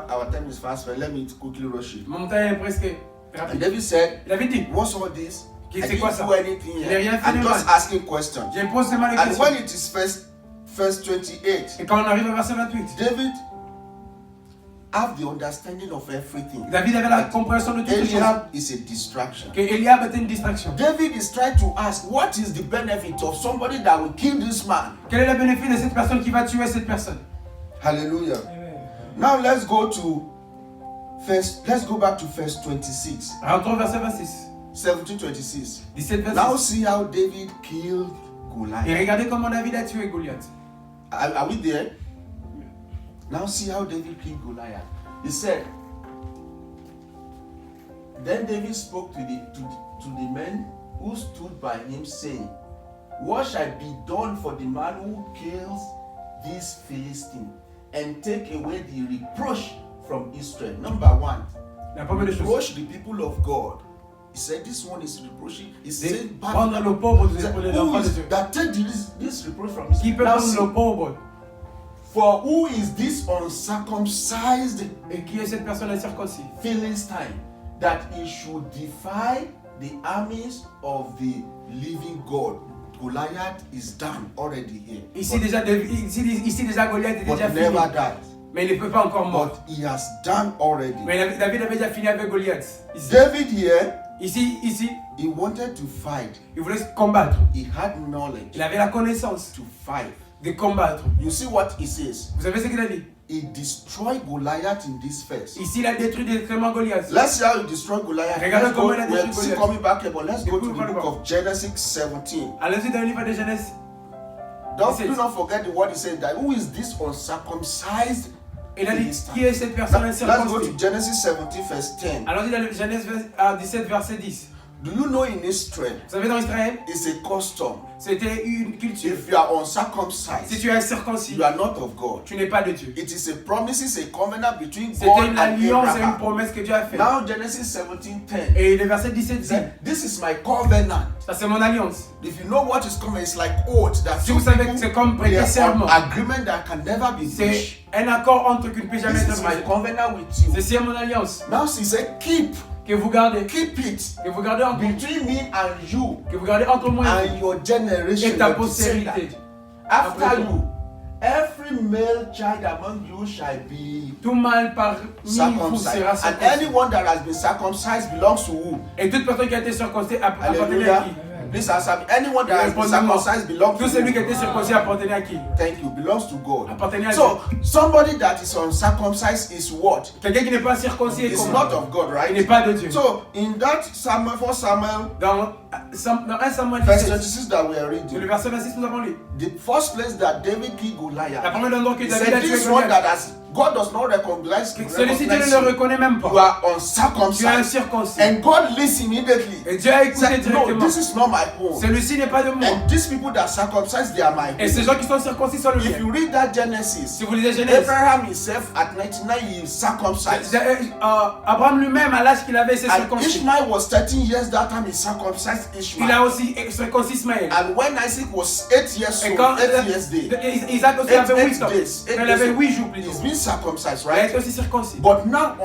Our time is fast, but let me quickly rush it. Mon temps est presque And rapide. David said, Il avait dit, what's all this? I c'est didn't quoi ça? do anything Je n'ai rien here. fait de I'm just mal. asking questions. Je pose seulement les And questions. when it is verse 28, Et quand on arrive au verset 28, David have the understanding of everything. David avait la compréhension de toutes les choses. Eliab is a distraction. Que Eliab était une distraction. David is trying to ask, what is the benefit of somebody that will kill this man? Quel est le bénéfice de cette personne qui va tuer cette personne? Hallelujah. Now let's go back to verse 26. Rentrons au verset 26. 17:26. 17 verset Now 6. see how David killed Et Goliath. regardez comment David a tué Goliath. Are we there? Now see how David killed Goliath. He said, then David spoke to the men who stood by him, saying, what shall be done for the man who kills this Philistine and take away the reproach from Israel? Number one, La première des choses. reproach the people of God. He said, this one is reproaching. He's saying, Prendre le pauvre He said, de who l'enfant de is Dieu. that take this reproach from Qui Israel? peut Now prendre see, le pauvre? for who is this uncircumcised Et qui est cette personne incirconcis? Philistine that he should defy the armies of the living God? Goliath is done already here. Ici déjà, Goliath est But déjà fini. never died. Mais il ne peut pas encore mort. But he has done already. Mais David avait déjà fini avec Goliath. Ici, David here, ici, he wanted to fight. il voulait se combattre. He had knowledge Il avait la connaissance to fight. de combattre. You see what he says? Vous savez ce qu'il a dit? He destroyed Goliath in this verse. Ici, il a détruit directement Goliath. Let's see how he destroyed Goliath. Regardez Let's go, comment il a we're détruit still Goliath. coming back here, but let's go to the Écoute, book of Genesis 17. Allons-y dans le livre de Genèse. Do not forget the word he said, that who is this uncircumcised Il a dit, Philistine? qui est cette personne Let's go to incirconcis? Genesis 17 verse 10. Allons-y dans le Genèse 17, verset 10. Do you know in Israel, Vous savez, dans Israël, it's a custom. c'était une culture. If you are Si uncircumcised, tu es incirconcis, you are not of God. tu n'es pas de Dieu. It is a promise, it's a covenant between C'était God une and alliance et une Abraham. promesse que Dieu a faite. Now Genesis 17:10. Et le verset 17 dit, This is my covenant. ça c'est mon alliance. If you know what is covenant, it's like oath that Si vous savez que c'est comme prêter serment, agreement that can never be c'est breached. un accord entre qui ne peut jamais This être is my brisé. covenant with you. Ceci est mon alliance. Now she said, keep Que vous gardez. it Que vous gardez entre, between me and you que vous gardez entre moi et and your generation. ta Let me say that. postérité. After Après you, every male child among you shall be Tout mâle parmi vous circumcised. sera And circoncis. anyone that has been circumcised belongs to who? Et toute personne qui a été circoncis appartenait à Hallelujah. qui? Please answer me. Anyone that has been Répondez-moi. circumcised belongs Tout to celui qui a who? été circoncis appartenait à qui? Thank you. Belongs to God. Appartenait à So Dieu. somebody that is uncircumcised is what? Quelqu'un qui n'est pas circoncis est It's comme not of God, il n'est right? pas de Dieu. So in that Samuel, 1 Samuel, Dans 1 Samuel verse 17, 26 that we are sur le reading, verset 26, nous avons lu. the first place that David killed La Goliath, première endroit que he David said, a tué this one Goliath. that has God does not recognize Celui-ci, Dieu ne le you. reconnaît même You pas. are Tu es uncircumcised. incirconcis. And God listened immediately. Et Dieu a écouté Said, no, directement. this is not my home. Celui-ci n'est pas de moi. And these people that are circumcised, they are my Et ces home. gens qui sont circoncis sont le If mien. you read that Genesis, Si vous lisez Genèse, Abraham himself at 99 he is circumcised. Abraham lui-même, à l'âge qu'il avait, s'est And circoncis. Ishmael was 13 years that time he circumcised Il a Ishmael. aussi circoncis Ismaël. And when Isaac was 8 years Et old, quand 8 years day, Isaac aussi avait 8 ans. days, Quand il avait 8 jours plus he's tôt. been circumcised, Il a right? été aussi circoncis. But now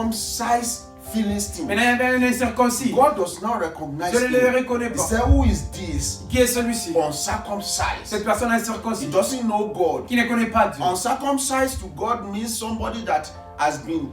uncircumcised Philistine, Maintenant, il y avait un incirconcis. God does not recognize Je ne le him. reconnaît He pas. said, who is this? Qui est celui-ci? Uncircumcised. Cette personne He incirconcis. doesn't know God. Qui ne connaît pas Dieu. Uncircumcised to God means somebody that has been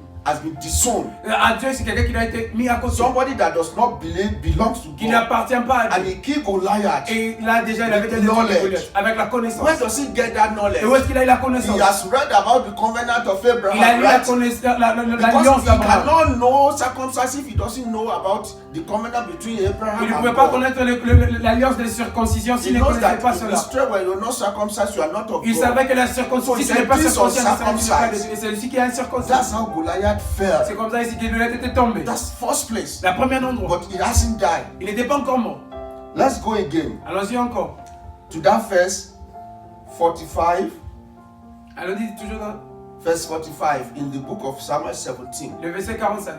disowned. À Dieu, c'est quelqu'un qui a été mis à côté. Somebody that does not belongs to Qui God. n'appartient pas à And Dieu. he killed Goliath. Et là, déjà, il avait été Knowledge. détruit Goliath. Avec la connaissance. Where does he get that knowledge? Et où est-ce qu'il a eu la He connaissance? has read about the covenant of Il a Abraham, lu la right? connaissance, Because l'alliance he d'Abraham. cannot know circumcision if he doesn't know about the covenant between Abraham Il ne and pouvait pas God. connaître l'alliance de circoncision He s'il ne knows connaissait that pas in cela. Israel, when you're not circumcised, you are not of Il God. savait que la circoncision, So si tu n'es pas he said, circoncis, "These tu n'es pas de uncircumcised." Dieu. Et c'est celui qui est incirconcis. That's how Goliath fell. C'est comme ça ici que Goliath était tombé. That's first place. La première endroit. But he hasn't died. Il n'était pas encore mort. Let's go again Allons-y encore. to that verse 45. Allons-y toujours dans Verse 45 in the book of Samuel 17. le verset 45.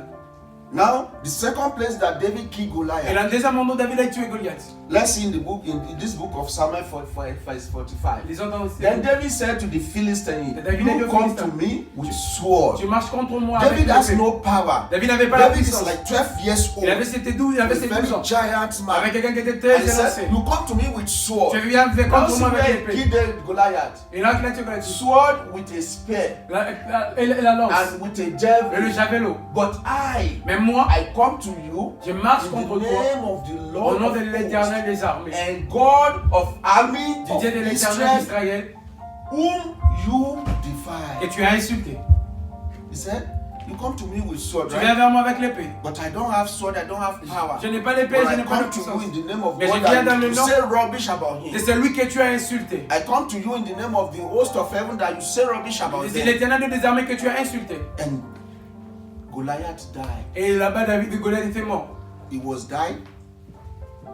Now, the second place that David killed Et Goliath. dans le deuxième endroit, David a tué Goliath. Let's see in the book, in this book of Samuel 45, verse 45. Lisons dans aussi. Then David said to the Philistine, David a dit you au come Philistin, to me with sword. Tu marches contre moi avec David has l'épée. no power. David n'avait pas la David is puissance. like 12 years old. Il avait ses 12, il avait He's ses a 12 ans. very giant Avec man. quelqu'un qui était And très he said, élancé. you come to me with sword. Tu viens Now contre see moi avec where he l'épée. killed Goliath. Et là, il a tué Goliath. Sword with a spear Et la lance. and with a Et le javelin. javelot. But I Mais moi, I come to you je marche in contre the toi name of the au Lord nom of de hosts l'Éternel des armées. and God of army Du of Dieu de l'Éternel Israel, d'Israël whom you que defy. tu as insulté. He said, you come to me with sword, Tu viens right? vers moi avec l'épée. But I don't have sword, I don't have power. Je n'ai pas l'épée, But je I n'ai pas de come to puissance. you in the name of Mais God je viens dans and le you nom say rubbish about C'est him. celui que tu as insulté. I come to you in the name of the host of heaven that you say rubbish about C'est them. l'Éternel des armées que tu as insulté. And Goliath died. Et là-bas, David de Goliath était mort. He was died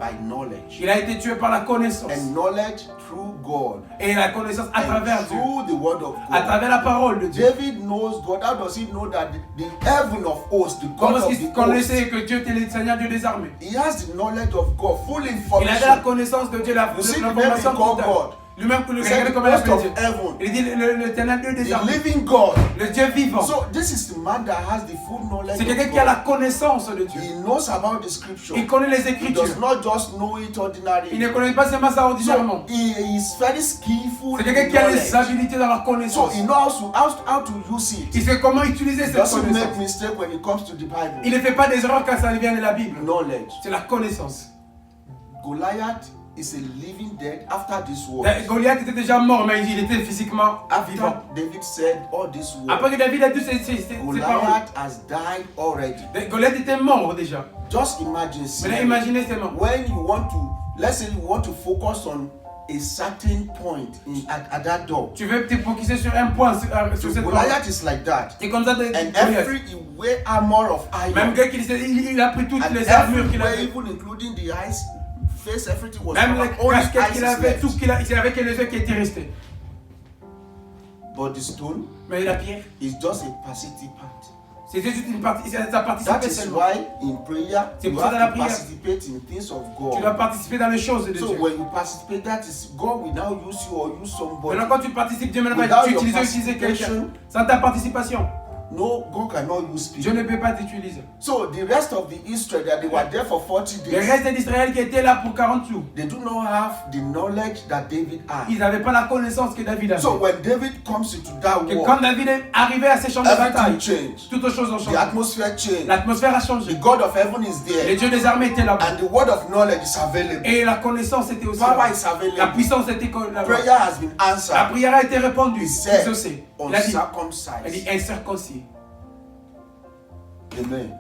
by knowledge. Il a été tué par la connaissance. And knowledge through God. Et la connaissance à And travers Dieu. through the word of À God. travers la parole de Dieu. David knows God. How does he know that the heaven of hosts, the God Comment of est-ce qu'il the hosts, connaissait que Dieu était le Seigneur Dieu des armées? he has the knowledge of God, full Il avait la information. connaissance de Dieu, You see the name l'information he called totale. God. Lui-même, He le said the comme il host appelle of Dieu. heaven, Il dit l'Éternel Dieu des the armées. living God. Le Dieu vivant. So this is the man that has the full knowledge C'est of quelqu'un qui a la God. connaissance de Dieu. He knows about the scripture. Il connaît les He Écritures. does not just know it Il ne ordinarily. connaît pas seulement ça ordinairement. So he is very skillful C'est in quelqu'un qui a les knowledge. habilités dans la So connaissance. he knows how to use it. Il sait comment utiliser He cette doesn't make connaissance. mistake when it comes to the Bible. Il ne fait pas des erreurs quand ça vient de la Bible. Knowledge. C'est la connaissance. Goliath is a living dead after this war. Goliath était déjà mort, mais il était physiquement After vivant. David said all this war, Après que David a dit ces paroles, Goliath has died already. Goliath était mort déjà. Just imagine, see, Maintenant, imaginez seulement. when you want to, let's say you want to focus on a certain point at that door. Tu veux te focaliser sur un point, sur cette porte. Goliath is like that. C'est comme ça de And Goliath. every wear armor of Même iron. gars il a pris toutes And les armures qu'il everywhere, avait. even including the eyes, face, everything was Même covered. les Only his casquettes eyes qu'il is avait, left. tout qu'il a, il avait que les yeux qui étaient restés. But the stone Mais la pierre, is just a passive part. c'est juste une partie, ça participe That is seulement. why in prayer C'est you pour ça dans la have to prière, participate in things of Tu dois God. participer dans les choses de So Dieu. when you participate, that is God will now use you or use somebody. Maintenant, quand tu participes, Dieu maintenant Without va your utiliser quelqu'un. participation, Sans ta participation, no, God cannot use Dieu people. ne peut pas t'utiliser. So the rest of the Israel that they were there for 40 Les days, restes d'Israël qui étaient là pour 40 jours, they do not have the knowledge that David had. ils n'avaient pas la connaissance que David avait. So when David comes into that Que war, quand David est arrivé à ces champs de bataille, everything changed. toutes les choses ont The changé. atmosphere changed. L'atmosphère a The changé. God of heaven is Les there, dieux des armées étaient là-bas. and the word of knowledge is available. Et la connaissance était aussi Power là. is La available. puissance était là-bas. Prayer has been La answered. prière a été répondue. He said, Exaucée. Il a dit uncircumcised. incirconcis. Amen.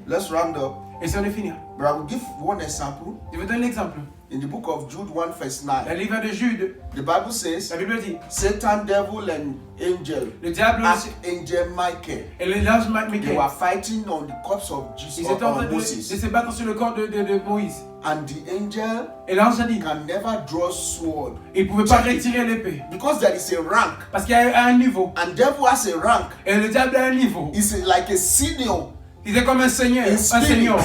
Let's round up. Et ça on est fini. But I will give one example. Je vais donner l'exemple. In the book of Jude 1 verse Dans 9, le livre de Jude, the Bible says, la Bible dit, Satan, devil, and angel, le diable Archangel Michael, et l'ange they Michael, were fighting on the corpse of Jesus, ils étaient en train of de Moses. se battre sur le corps de Moïse. And the angel Et l'ange a dit, can never draw sword il ne pouvait pas retirer l'épée. because there is a rank, Parce qu'il y a un niveau. and devil has a rank. Et le diable a un niveau. It's like a senior, Il est comme un seigneur. Un seigneur.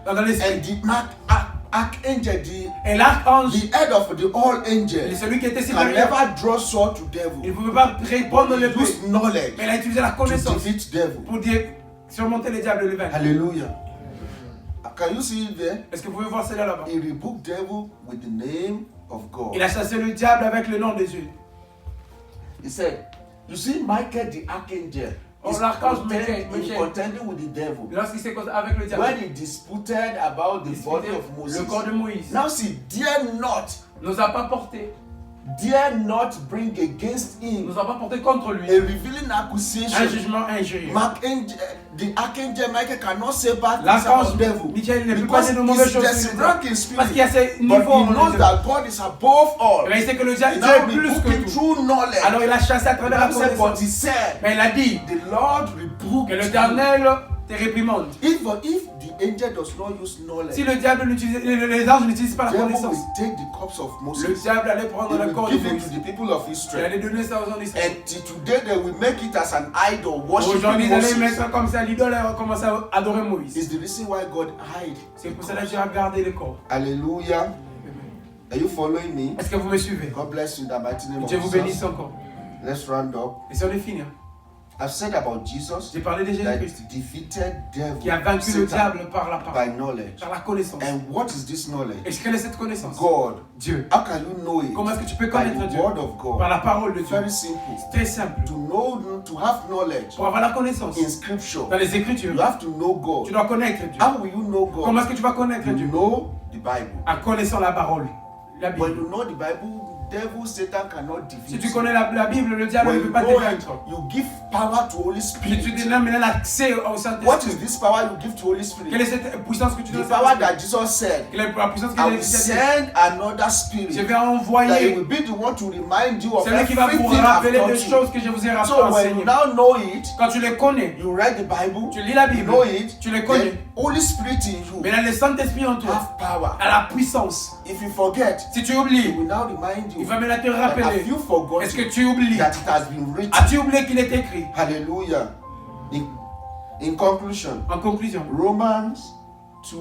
Dans l'esprit. and the archangel, Et l'archange, the head of the all angels, c'est celui qui était can supérieur. never draw sword to Il devil. ne pouvait pas répondre He l'épée. used knowledge Mais il a utilisé la to connaissance defeat devil. pour surmonter les diables et les vaincre. Hallelujah. Can you see it there? Est-ce que vous pouvez voir cela là-bas? He rebuked devil with the name of God. Il a chassé le diable avec le nom de Dieu. He said, you see, Michael the archangel Oh, is l'archange Michael. contending with the devil Lorsqu'il s'est contre avec le diable, when he disputed about the body of Moses. le corps de Moïse Now see, dare not nous a pas porté, bring against him nous a pas porté contre lui a revealing un accusation. jugement injurieux. The archangel Michael cannot say bad things L'archange about devil Michael ne peut pas because dire de mauvaises choses there's sur a le rank diable. in Parce qu'il y a spirit, ces but niveaux. he knows that God is above all. Mais il sait que le He diable now est plus rebuked que him tout. through knowledge. Alors il a chassé à travers la Bible said, but connaissance. he said, Mais il a dit the Lord rebuked que him. l'Éternel te réprimande. If the angel does not use knowledge, Si le diable n'utilise, les anges n'utilisent pas la the devil connaissance, will take the corpse of le Moses. diable allait prendre le He corps will de give it to Moïse. the people of Il Israel. allait donner ça aux gens d'Israël. And till today they will make it as an idol, Aujourd'hui, worshiping ils allaient Moses. mettre ça comme ça, l'idole a commencé à adorer Moïse. Is the reason why God hide. C'est pour cela que Dieu a gardé le corps. Hallelujah. Are you following me? Est-ce que vous me suivez? God bless you in the mighty name of Dieu vous bénisse Jesus. encore. Let's round up. Et si on est fini, hein. I've said about Jesus J'ai parlé de that Jésus-Christ defeated devil, qui a vaincu le Satan, diable par la parole, by knowledge. par la connaissance. And what is this knowledge? Et quelle est cette connaissance? God. Dieu. How can you know it? Comment est-ce que tu peux By connaître the Dieu? word of Par God. la parole de Dieu. Very simple. C'est très simple. To know, to have knowledge Pour avoir la connaissance in scripture, dans les Écritures, you have to know tu God. dois connaître Dieu. How will you know Comment God? est-ce que tu vas connaître You Dieu? know the Bible. En connaissant la parole, la When Bible. you know the Bible, devil, Satan cannot Si defeat tu you. connais la Bible, le diable When ne peut you pas te know it, vaincre. you give power to Holy Si tu Spirit. donnes maintenant l'accès au What is Saint-Esprit, this power you give to Holy quelle Spirit? est cette puissance que tu The donnes? power that Jesus said, Quelle est la puissance I qu'il a will dit? send another Je spirit vais that he envoyer will be the one to remind you of celui qui va vous everything I've rappeler taught des you. choses que je vous ai So when you enseignées. now know it, Quand tu les connais, you read the Bible, tu lis la you Bible, know it, tu les then connais. Holy Spirit in you Mais là, le Saint-Esprit en toi have power. a la puissance. If you forget, Si tu he oublies, will now remind il you va maintenant te that have rappeler. you forgotten Est-ce que tu oublies? that it has been written. As-tu oublié qu'il est écrit? Hallelujah. In conclusion, En conclusion, Romans 2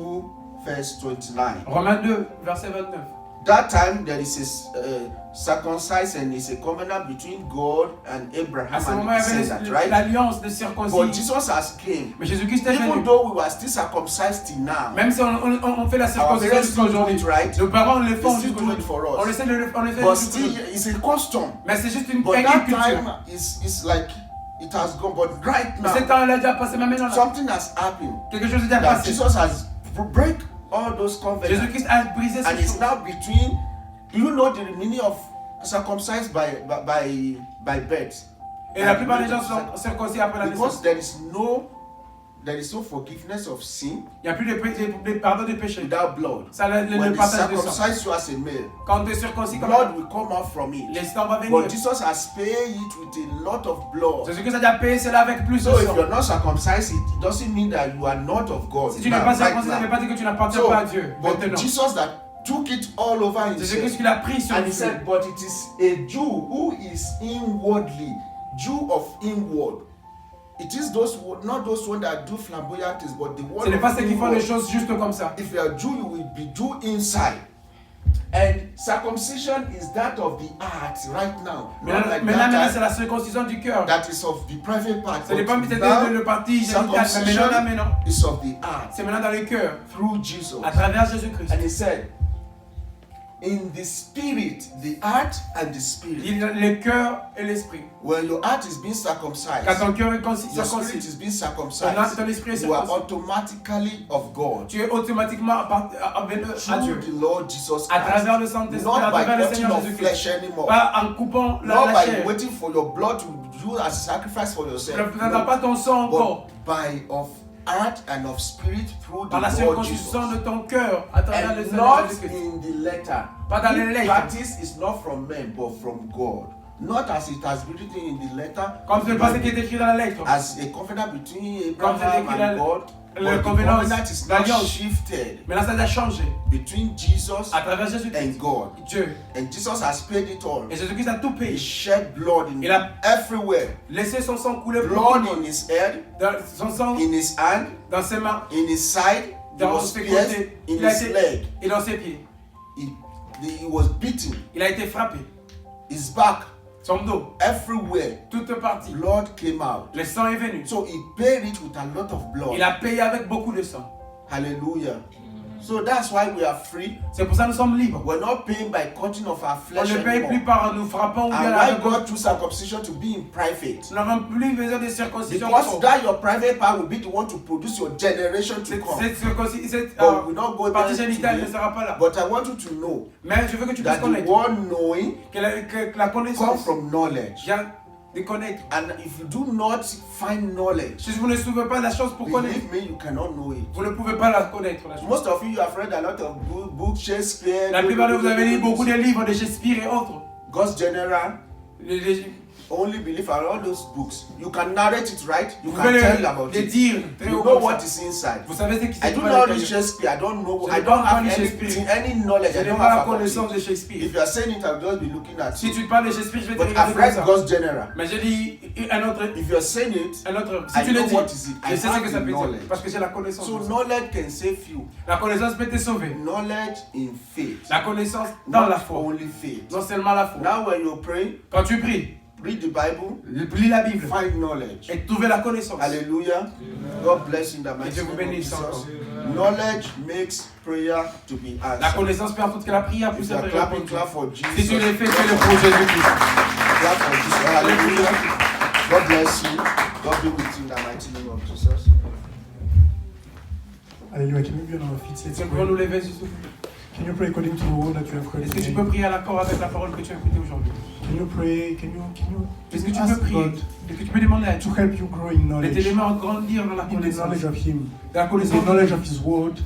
verse 29. Romains 2, verset 29. That time there is a circumcised and it's a covenant between God and À Abraham ce and moment, il y his avait descendants, right? l'alliance de But circoncis. Jesus has came. Mais Jésus-Christ est Even venu. though we were still circumcised till now, Même si on fait la our circoncision parents jusqu'à still do aujourd'hui, it, right? nos parents le They font still jusqu'à do it aujourd'hui. for On us. essaie de le faire But jusqu'à still, aujourd'hui. it's a custom. Mais c'est juste une But that culture. time is like it has gone. But right Mais ce now, temps-là déjà passé, mais maintenant, là, something has happened quelque chose est déjà that passé. Jesus has break all those covenants, Jésus-Christ a brisé and ces it's choses. now between. Do you know the meaning of circumcised by birth? Et la plupart des gens sont circoncis après la naissance. Because there is no there is no forgiveness of sin Il n'y a plus de pardon des péchés. without blood. Ça, le When they partage de sang. circumcise you as a male, Quand tu es circoncis comme blood un, will come out from it. le sang va venir. But Jesus has paid it with a lot of blood. C'est ce que ça a payé, c'est là avec plus de So if sang. you're not circumcised, it doesn't mean that you are not of God. Si tu n'es Now, pas right circoncis, ça ne now. veut pas dire que tu n'appartiens So, pas à Dieu. but Maintenant. Jesus that took it all over C'est ce himself. qu'il a pris sur And lui. he said, but it is a Jew who is inwardly, Jew of inward. It is those, not those ones that do flamboyant things, but the one Ce n'est pas of ceux qui font inward. les choses juste comme ça. If you are Jew, you will be Jew inside. And circumcision is that of the heart right now. Mais Not là, like maintenant, that, c'est la circoncision du cœur. that is of the private part. Ce n'est pas But peut-être now, le parti génital, mais circumcision maintenant, is of the heart c'est maintenant dans le cœur, through Jesus. à travers Jésus-Christ. And he said, in the spirit, the heart and the spirit. Il dit le cœur et l'esprit. When your heart is being circumcised, Quand ton cœur est your spirit circoncis, is being ton circumcised, esprit est you are circoncis, automatically of God. tu es automatiquement venu à Through Dieu. the Lord Jesus À travers le Christ. Saint-Esprit, Not à by travers le cutting Seigneur of Jésus-Christ. flesh anymore. Pas en coupant Not la by chair. waiting for your blood to do as a sacrifice for yourself. Ne prends pas ton sang encore. But by of heart and of spirit through the Par la Lord Jesus. circoncision de ton cœur, à travers le And Seigneur not Jésus-Christ. in the letter. Pas dans les The lettres. practice is not from men, but from God. Not as it has been written in the letter, Comme ce n'est pas ce qui est écrit dans la lettre. as a covenant between Comme c'est Abraham écrit and dans God. le But the covenant covenant is now d'alliance. shifted Mais là, ça a changé. between Jesus À travers Jésus-Christ. and God. Dieu. And Jesus has paid it all. Et Jésus-Christ a tout He payé. shed blood in Il a everywhere. laissé son sang couler pour Blood tout. in his head, Dans son sang, in his hand, dans ses mains, in his side, he dans was ses pierced, côtés, in il a his été, leg. et dans ses pieds. He was beaten. Il a été frappé. His back, Son dos, everywhere. toute partie. Blood came out. Le sang est venu. So he paid it with a lot of blood. Il a payé avec beaucoup de sang. Hallelujah. So that's why we are free. C'est pour ça que nous sommes libres. We're not paying by cutting off our On flesh ne paye plus anymore. par nous frappant ou bien And la why God through circumcision to be in private? Nous n'avons plus besoin de circoncision. Because that your private part will be the one to produce your generation to come. Cette But we don't go partie there génitale ne today. sera pas là. But I want you to know Mais je veux que tu puisses that the connaître word knowing que la comes connaissance from knowledge. vient de connaître. And if you do not find knowledge, Si vous ne trouvez pas la chose pour connaître, believe me, you cannot know it. vous ne pouvez pas la connaître. La chose. Most of you have read a lot of books, Shakespeare, La plupart de vous avez lu beaucoup de livres de Shakespeare et autres. God's General, Les- Only Belief, and all those books. You can narrate it, right? You Vous can pouvez tell about les it. dire très You haut know comme what ça. is inside. Vous savez ce qui I se do passe not à read l'intérieur. Shakespeare. I don't know. Je I n'ai don't pas have lu any, Shakespeare. any knowledge. Je I n'ai don't pas la have about connaissance it. de Shakespeare. If you are saying it, I'll just be looking at Si you. tu parles de Shakespeare, je vais te But regarder I've comme read ça. God's General. Mais j'ai dit un autre. If you are saying it, Si I tu le know dis, what is it. I je sais ce have que ça the veut dire. knowledge. Parce que j'ai la connaissance. So de ça. knowledge can save you. La connaissance peut te sauver. Knowledge in faith. La connaissance dans la Not foi. only faith. Non seulement la foi. Now when you pray, Quand tu pries, read the Bible, lis la Bible find knowledge. et trouver la connaissance. Hallelujah. God bless you in the mighty Dieu vous name of bénisse encore. Jesus. Knowledge makes prayer to be La answered. connaissance fait en sorte que la prière If puisse you are être clapping, répondue. clap for Si Jesus. tu l'as fait, fais-le pour Jésus-Christ. Clap for Jesus. Hallelujah. God bless you. God be with you in the mighty name of Jesus. Hallelujah. Can you be on our feet? Let's Nous pouvons nous pray. lever, s'il te plaît. Can you pray according to the word that you have heard Est-ce que tu today? peux prier à l'accord avec la parole que tu as écoutée aujourd'hui? Can you pray? Can you Est-ce que tu ask peux prier? God Est-ce que tu peux demander à Dieu to help you grow in de knowledge, t'aider à grandir dans la in the connaissance, knowledge of Him, dans la in the connaissance, knowledge of His word,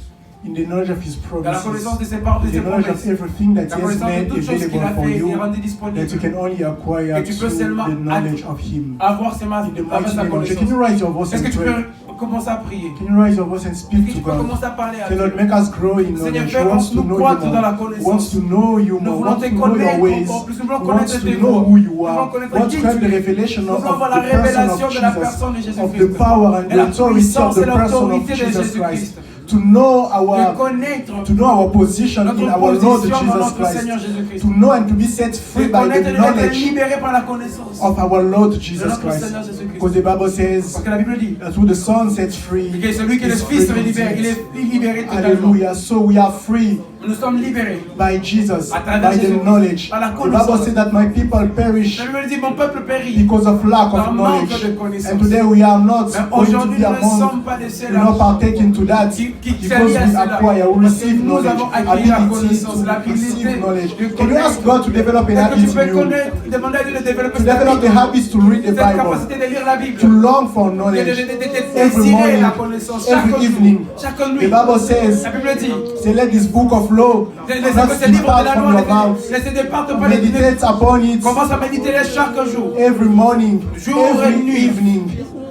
in the knowledge of His dans la promises, connaissance de ses paroles, de in ses the knowledge promesses, of everything that la He has connaissance de made toutes choses qu'il available a for fait et you, rendu that you disponible, can only acquire que tu peux through seulement the knowledge of Him. avoir ses mains In the avec mighty sa name of Jesus. Can connaissance. you raise your voice Est-ce que and tu pray? peux commencer à prier? Can you raise your voice and Est-ce speak que to tu peux God? commencer à parler à Say, Lord, Dieu? make us grow in Seigneur, knowledge. He fais-nous wants to know you croître dans la more. connaissance. Wants to know you Nous more. voulons Wants te to know your connaître ways. encore plus. Nous voulons Wants connaître to tes know voies. who you Nous voulons are. connaître Wants qui to have tu the es. revelation Nous of voulons avoir la the person révélation of de la Jesus, personne de of the Jésus-Christ. power and Et the la authority of puissance the et person of l'autorité de Jesus Jésus-Christ. Christ. To know De connaître our position notre in our Lord position dans Jesus notre Christ. Seigneur Jésus-Christ. To know and to be set free De by connaître the et d'être knowledge libéré par la connaissance of our Lord de Jesus notre Christ. Seigneur Jésus-Christ. Because the Bible Parce says que la Bible dit that who the Son sets free que celui que le is Fils free libère, il indeed. est libéré totalement. Hallelujah. So we are free Nous sommes libérés. by Jesus, À travers by the Jésus, knowledge. par la The Bible connaissance. said that my people perish La Bible dit mon peuple périt. because of lack Par of manque knowledge. de connaissance. And today we are not Mais going to aujourd'hui, be nous ne among, sommes pas de we ceux-là not partake into that. qui qui Because s'allie à we cela. acquire, we Parce que receive nous knowledge, avons acquis la ability connaissance, to l'habilité receive knowledge. de Can you ask God to develop an Est-ce que habit tu peux in you? demander à Dieu de développer To develop the habits to read the cette Bible, capacité de lire la Bible, to long for de knowledge désirer every morning, la connaissance chaque every jour, evening. chaque The nuit. Bible says, La Bible dit, say, let this book of law laissez not que ce livre de depart la from loi your mouth. ne se départe pas de Meditate upon it Commence à méditer chaque jour. every morning, Jour et every nuit. evening.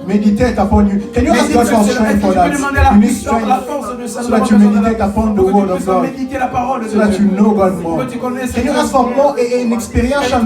Meditate upon you. Can you ask God for strength for that? You need strength so that you meditate upon the word of God, Méditer la parole de so that Dieu. you know God more. Que tu connaisses Can you Dieu. ask for more an experiential